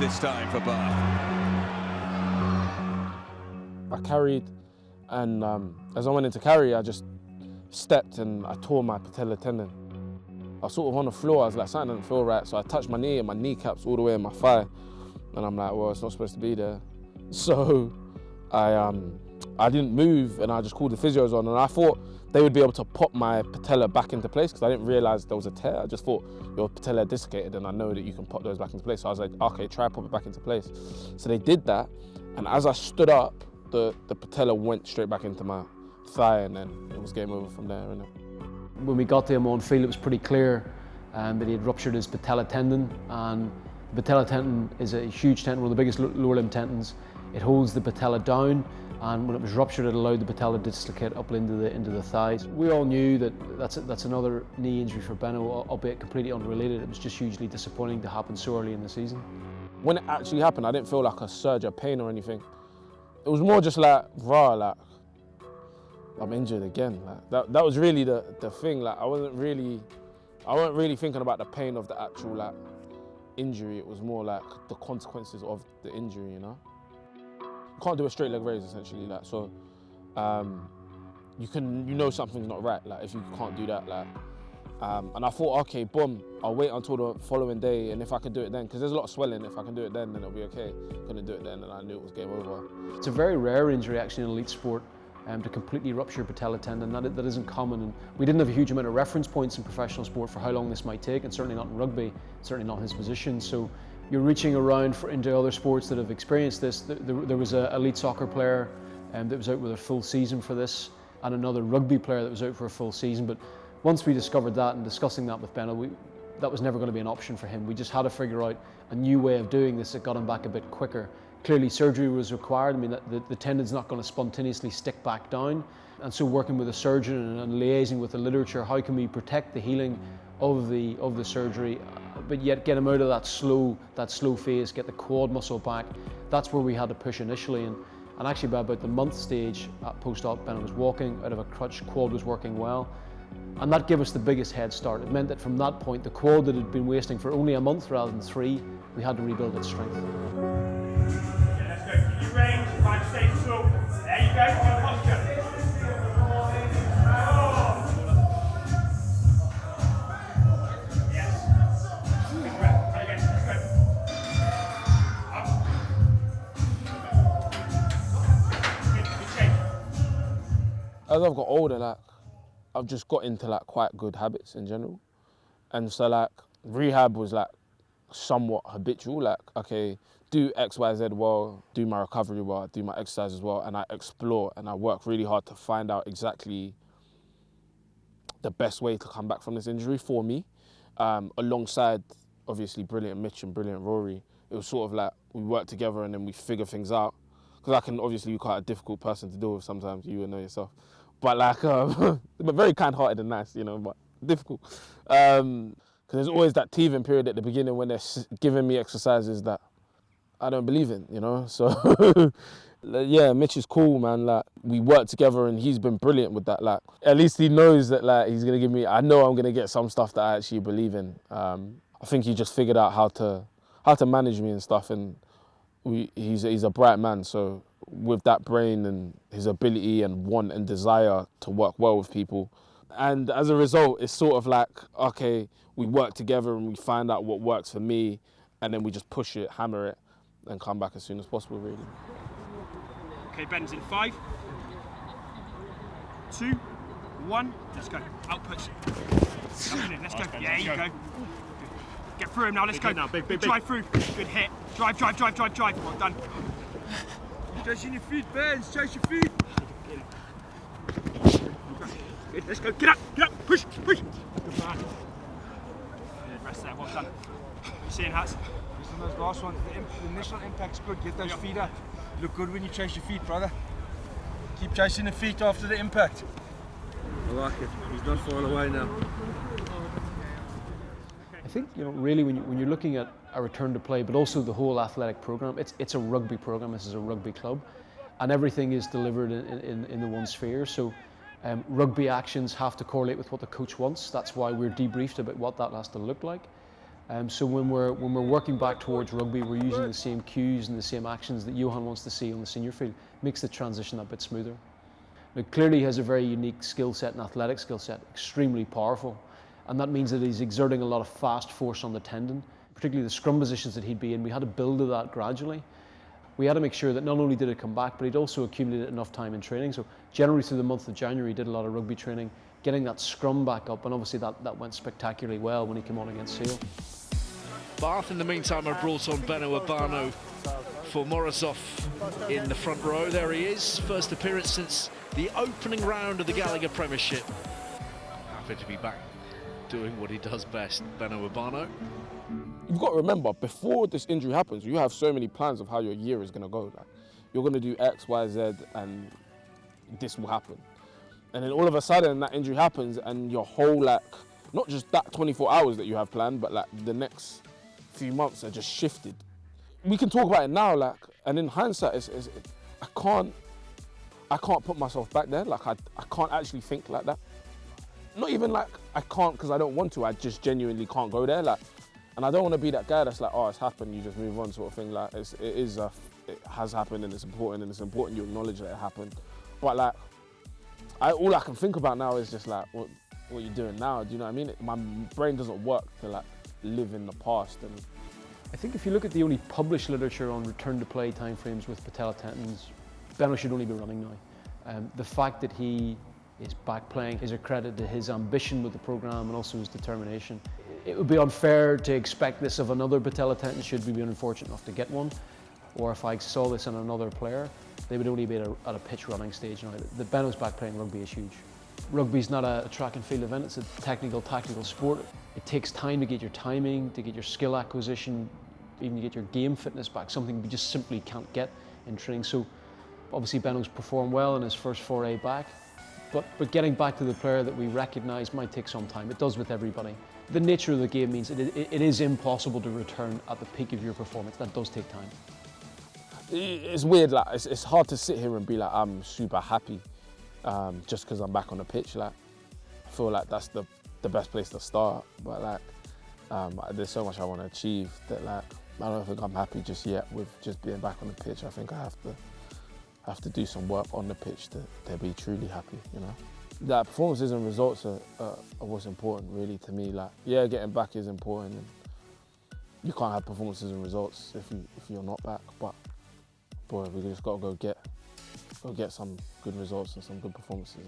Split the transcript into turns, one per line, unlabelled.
this time for Bath.
I carried, and as I went into carry, I just stepped and I tore my patellar tendon. I was sort of on the floor, I was like, something didn't feel right, so I touched my knee and my kneecaps all the way in my thigh, and I'm like, well, it's not supposed to be there. So I didn't move, and I just called the physios on, and I thought they would be able to pop my patella back into place because I didn't realise there was a tear. I just thought your patella dislocated, and I know that you can pop those back into place. So I was like, okay, try pop it back into place. So they did that, and as I stood up, the patella went straight back into my thigh, and then it was game over from there. Innit?
When we got to him on field, it was pretty clear that he had ruptured his patella tendon, and the patella tendon is a huge tendon, one of the biggest lower limb tendons. It holds the patella down, and when it was ruptured, it allowed the patella to dislocate up into the thighs. We all knew that that's another knee injury for Beno, albeit completely unrelated. It was just hugely disappointing to happen so early in the season. When it actually happened, I didn't feel like a surge of pain or anything. It was more just like, like, I'm injured again. Like, that was really the thing. Like, I wasn't really thinking about the pain of the actual like injury. It was more like the consequences of the injury, you know. You can't do a straight leg raise essentially, like, so you know something's not right, like if you can't do that, like, and I thought, okay, boom, I'll wait until the following day, and if I can do it then, because there's a lot of swelling, if I can do it then it'll be okay. Couldn't do it then, and I knew it was game over. It's a very rare injury actually in elite sport, to completely rupture your patella tendon. That isn't common, and we didn't have a huge amount of reference points in professional sport for how long this might take, and certainly not in rugby, certainly not in his position. So you're reaching around into other sports that have experienced this. There was an elite soccer player that was out with a full season for this, and another rugby player that was out for a full season. But once we discovered that and discussing that with Beno, that was never going to be an option for him. We just had to figure out a new way of doing this that got him back a bit quicker. Clearly surgery was required. I mean, the tendon's not going to spontaneously stick back down. And so working with a surgeon and liaising with the literature, how can we protect the healing of the surgery, but yet get him out of that slow phase, get the quad muscle back. That's where we had to push initially, and actually by about the month stage at post-op, Beno was walking out of a crutch, quad was working well, and that gave us the biggest head start. It meant that from that point, the quad that had been wasting for only a month rather than 3, we had to rebuild its strength.
Okay, let's go. Keep your range, try to stay slow. There you go, good posture.
As I've got older, like, I've just got into like quite good habits in general. And so like rehab was like somewhat habitual, like, okay, do X, Y, Z well, do my recovery well, do my exercise as well, and I explore and I work really hard to find out exactly the best way to come back from this injury for me. Alongside obviously brilliant Mitch and brilliant Rory, it was sort of like we work together and then we figure things out. Because I can obviously be quite a difficult person to deal with sometimes, you know yourself. But like, but very kind-hearted and nice, you know, but difficult. Because there's always that teething period at the beginning when they're giving me exercises that I don't believe in, you know? So, yeah, Mitch is cool, man. Like, we work together and he's been brilliant with that. Like, at least he knows that like he's gonna give me, I know I'm gonna get some stuff that I actually believe in. I think he just figured out how to manage me and stuff, and he's a bright man, so with that brain and his ability and want and desire to work well with people. And as a result, it's sort of like, okay, we work together and we find out what works for me, and then we just push it, hammer it, and come back as soon as possible, really.
Okay, Ben's in 5, 2, 1, let's go. Outputs. Let's go. Yeah, you go. Get through him now, let's go. Big drive through. Good hit. Drive. Well done. Chasing your feet, Ben. Chase your feet. Good, let's go. Get up. Push. Good man. Good, rest there, well done. Seeing hats.
Listen, those last ones, the initial impact's good. Get those feet up. Look good when you chase your feet, brother. Keep chasing the feet after the impact.
I like it. He's not far away now.
I think, you know, really when you're looking at a return to play, but also the whole athletic program, it's a rugby program. This is a rugby club, and everything is delivered in the one sphere. So rugby actions have to correlate with what the coach wants. That's why we're debriefed about what that has to look like.
So when we're working back towards rugby, we're using the same cues and the same actions that Johan wants to see on the senior field. Makes the transition a bit smoother. Now, clearly he has a very unique skill set and athletic skill set, extremely powerful, and that means that he's exerting a lot of fast force on the tendon, particularly the scrum positions that he'd be in. We had to build to that gradually. We had to make sure that not only did it come back, but he'd also accumulated enough time in training. So generally through the month of January, he did a lot of rugby training, getting that scrum back up, and obviously that went spectacularly well when he came on against Sale.
Bath, in the meantime, have brought on Beno Obano for Morozov in the front row. There he is, first appearance since the opening round of the Gallagher Premiership. Happy to be back doing what he does best, Beno Obano.
You've got to remember, before this injury happens, you have so many plans of how your year is going to go. Like, you're going to do X, Y, Z, and this will happen. And then all of a sudden, that injury happens, and your whole, like, not just that 24 hours that you have planned, but like the next few months are just shifted. We can talk about it now, like, and in hindsight, I can't put myself back there. Like, I can't actually think like that. Not even like I can't because I don't want to. I just genuinely can't go there. Like, and I don't want to be that guy that's like, oh, it's happened, you just move on, sort of thing. Like, it has happened, and it's important you acknowledge that it happened. But like, all I can think about now is just like, what are you doing now? Do you know what I mean? My brain doesn't work to like live in the past. And
I think if you look at the only published literature on return to play timeframes with patella tendons, Beno should only be running now. The fact that he is back playing is a credit to his ambition with the programme and also his determination. It would be unfair to expect this of another patella tendon should we be unfortunate enough to get one, or if I saw this in another player, they would only be at a pitch running stage now. The Beno's back playing rugby is huge. Rugby's not a track and field event, it's a technical, tactical sport. It takes time to get your timing, to get your skill acquisition, even to get your game fitness back, something we just simply can't get in training. So obviously Beno's performed well in his first foray back, but getting back to the player that we recognise might take some time. It does with everybody. The nature of the game means it is impossible to return at the peak of your performance. That does take time.
It's weird, like, it's hard to sit here and be like, I'm super happy just because I'm back on the pitch. Like, I feel like that's the best place to start, but like, there's so much I want to achieve that, like, I don't think I'm happy just yet with just being back on the pitch. I think I have to do some work on the pitch to be truly happy, you know. That performances and results are what's important really to me. Like, yeah, getting back is important, and you can't have performances and results if you're not back. But boy, we just got to go get some good results and some good performances.